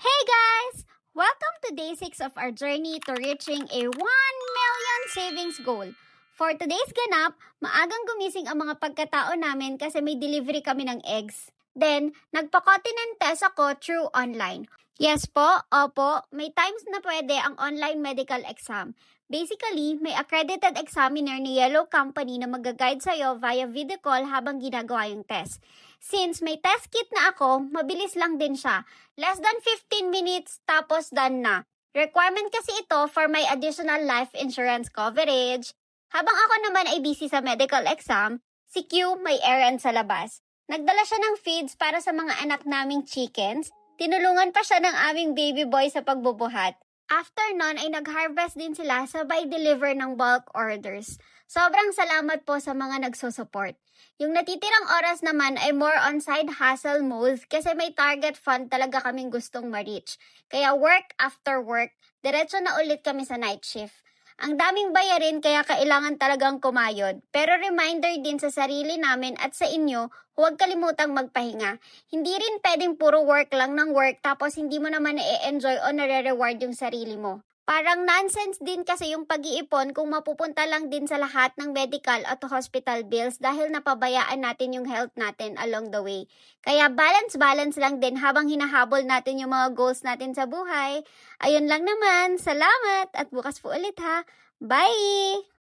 Hey guys! Welcome to day 6 of our journey to reaching a 1 million savings goal. For today's ganap, maagang gumising ang mga pagkatao namin kasi may delivery kami ng eggs. Then, nagpa-continent test ako through online. Yes po, opo, may times na pwede ang online medical exam. Basically, may accredited examiner ni Yellow Company na mag-guide sa'yo via video call habang ginagawa yung test. Since may test kit na ako, mabilis lang din siya. Less than 15 minutes, tapos done na. Requirement kasi ito for my additional life insurance coverage. Habang ako naman ay busy sa medical exam, si Q may errand sa labas. Nagdala siya ng feeds para sa mga anak naming chickens. Tinulungan pa siya ng aming baby boy sa pagbubuhat. After nun ay nag-harvest din sila sabay deliver ng bulk orders. Sobrang salamat po sa mga nagsusupport. Yung natitirang oras naman ay more on side hustle mode kasi may target fund talaga kaming gustong ma-reach. Kaya work after work, diretso na ulit kami sa night shift. Ang daming bayarin kaya kailangan talagang kumayod. Pero reminder din sa sarili namin at sa inyo, huwag kalimutang magpahinga. Hindi rin pwedeng puro work lang ng work tapos hindi mo naman na-enjoy o nare-reward yung sarili mo. Parang nonsense din kasi yung pag-iipon kung mapupunta lang din sa lahat ng medical at hospital bills dahil napabayaan natin yung health natin along the way. Kaya balance lang din habang hinahabol natin yung mga goals natin sa buhay. Ayun lang naman, salamat at bukas po ulit ha. Bye!